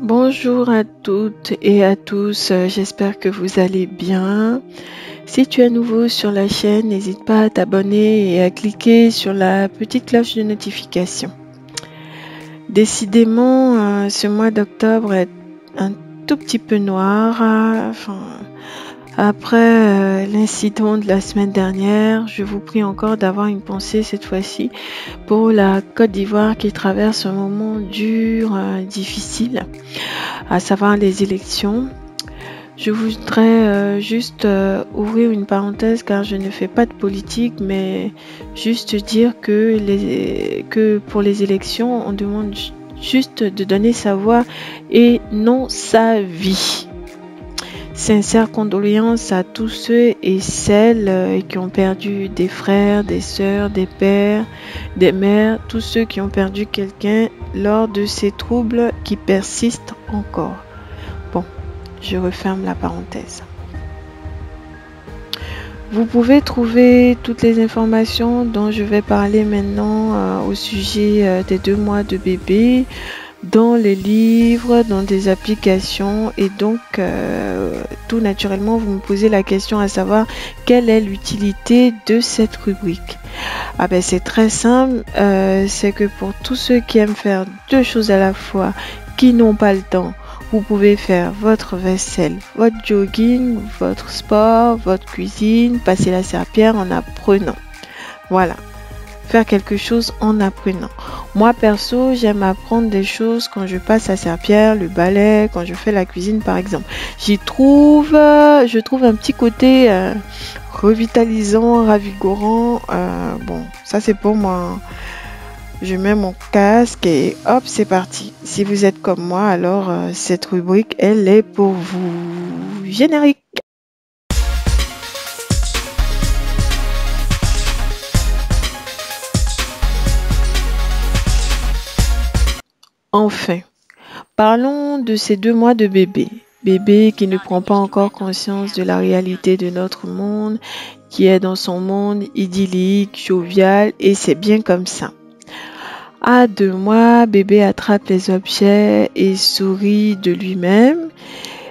Bonjour à toutes et à tous, j'espère que vous allez bien. Si tu es nouveau sur la chaîne, n'hésite pas à t'abonner et à cliquer sur la petite cloche de notification. Décidément, ce mois d'octobre est un tout petit peu noir. Après l'incident de la semaine dernière, je vous prie encore d'avoir une pensée cette fois-ci pour la Côte d'Ivoire qui traverse un moment dur, difficile, à savoir les élections. Je voudrais juste ouvrir une parenthèse car je ne fais pas de politique, mais juste dire que pour les élections, on demande juste de donner sa voix et non sa vie. Sincères condoléances à tous ceux et celles qui ont perdu des frères, des sœurs, des pères, des mères, tous ceux qui ont perdu quelqu'un lors de ces troubles qui persistent encore. Bon, je referme la parenthèse. Vous pouvez trouver toutes les informations dont je vais parler maintenant au sujet des 2 mois de bébé dans les livres, dans des applications, et donc tout naturellement vous me posez la question à savoir quelle est l'utilité de cette rubrique. C'est très simple, c'est que pour tous ceux qui aiment faire 2 choses à la fois, qui n'ont pas le temps, vous pouvez faire votre vaisselle, votre jogging, votre sport, votre cuisine, passer la serpillière en apprenant. Voilà. Faire quelque chose en apprenant. Moi perso, j'aime apprendre des choses quand je passe la serpillière, le balai, quand je fais la cuisine par exemple. Je trouve un petit côté revitalisant, ravigorant. Bon, ça c'est pour moi. Je mets mon casque et hop, c'est parti. Si vous êtes comme moi, alors cette rubrique, elle est pour vous. Générique. Enfin, parlons de ces 2 mois de bébé. Bébé qui ne prend pas encore conscience de la réalité de notre monde, qui est dans son monde idyllique, jovial, et c'est bien comme ça. À 2 mois, bébé attrape les objets et sourit de lui-même.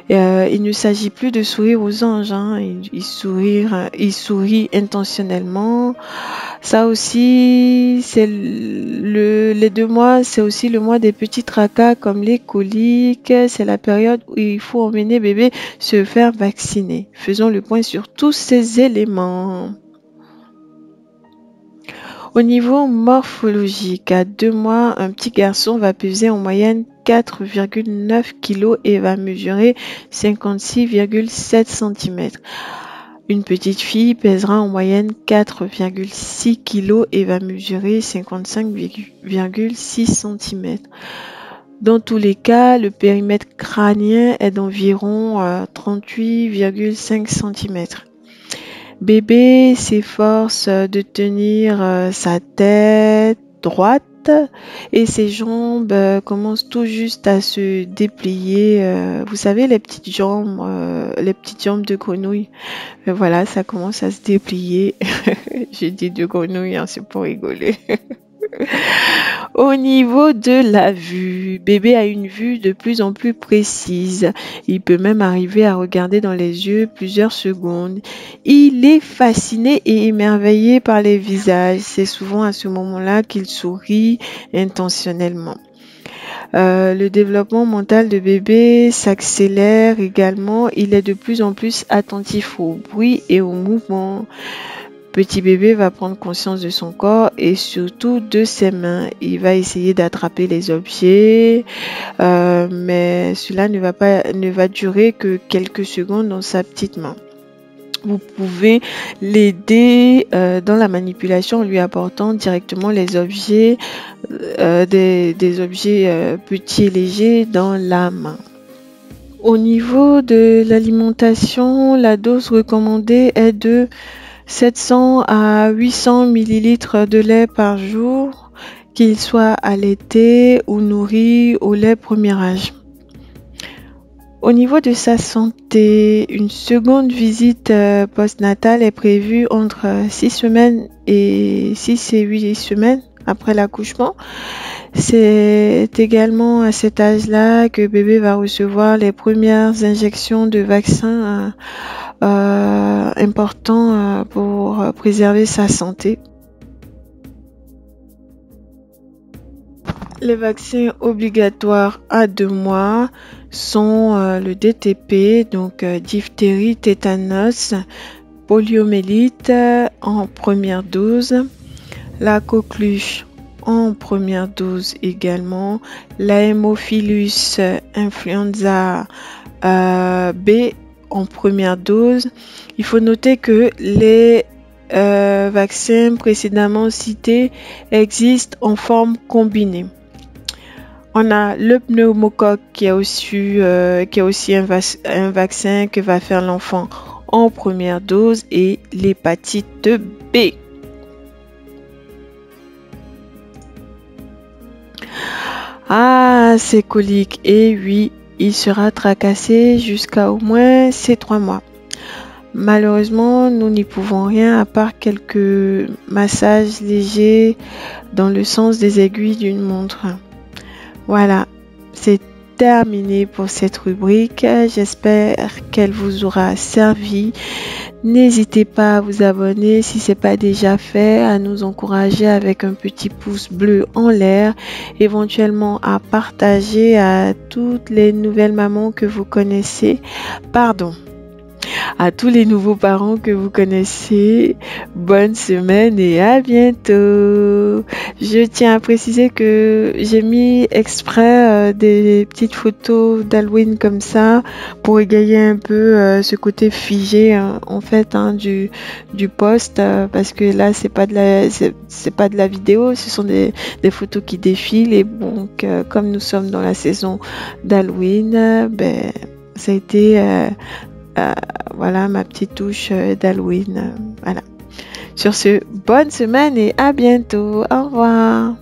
Il ne s'agit plus de sourire aux anges, hein. Il sourit intentionnellement. Ça aussi, c'est les 2 mois, c'est aussi le mois des petits tracas comme les coliques. C'est la période où il faut emmener bébé se faire vacciner. Faisons le point sur tous ces éléments. Au niveau morphologique, à 2 mois, un petit garçon va peser en moyenne 4,9 kg et va mesurer 56,7 cm. Une petite fille pèsera en moyenne 4,6 kg et va mesurer 55,6 cm. Dans tous les cas, le périmètre crânien est d'environ 38,5 cm. Bébé s'efforce de tenir sa tête droite et ses jambes commencent tout juste à se déplier. Vous savez, les petites jambes de grenouille. Voilà, ça commence à se déplier. J'ai dit de grenouille, hein, c'est pour rigoler. Au niveau de la vue, bébé a une vue de plus en plus précise. Il peut même arriver à regarder dans les yeux plusieurs secondes. Il est fasciné et émerveillé par les visages. C'est souvent à ce moment-là qu'il sourit intentionnellement. Le développement mental de bébé s'accélère également. Il est de plus en plus attentif au bruit et au mouvement. Petit bébé va prendre conscience de son corps et surtout de ses mains. Il va essayer d'attraper les objets, mais cela ne va durer que quelques secondes dans sa petite main. Vous pouvez l'aider dans la manipulation en lui apportant directement les objets, des objets petits et légers dans la main. Au niveau de l'alimentation, la dose recommandée est de 700 à 800 ml de lait par jour, qu'il soit allaité ou nourri au lait premier âge. Au niveau de sa santé, une seconde visite postnatale est prévue entre 6 semaines et 6 et 8 semaines après l'accouchement. C'est également à cet âge-là que bébé va recevoir les premières injections de vaccins importants pour préserver sa santé. Les vaccins obligatoires à 2 mois sont le DTP, donc diphtérie, tétanos, poliomyélite en première dose, la coqueluche en première dose également, la hémophilus influenza B en première dose. Il faut noter que les vaccins précédemment cités existent en forme combinée. On a le pneumocoque qui est aussi un vaccin que va faire l'enfant en première dose et l'hépatite B. Ah, c'est colique. Et oui, il sera tracassé jusqu'à au moins ces 3 mois. Malheureusement, nous n'y pouvons rien à part quelques massages légers dans le sens des aiguilles d'une montre. Voilà, c'est terminé pour cette rubrique. J'espère qu'elle vous aura servi. N'hésitez pas à vous abonner si ce n'est pas déjà fait, à nous encourager avec un petit pouce bleu en l'air, éventuellement à partager à toutes les nouvelles mamans que vous connaissez. À tous les nouveaux parents que vous connaissez, bonne semaine et à bientôt. Je tiens à préciser que j'ai mis exprès des petites photos d'Halloween comme ça pour égayer un peu ce côté figé en fait du post parce que là c'est pas de la vidéo, ce sont des photos qui défilent et donc comme nous sommes dans la saison d'Halloween, ça a été voilà ma petite touche d'Halloween. Voilà. Sur ce, bonne semaine et à bientôt. Au revoir.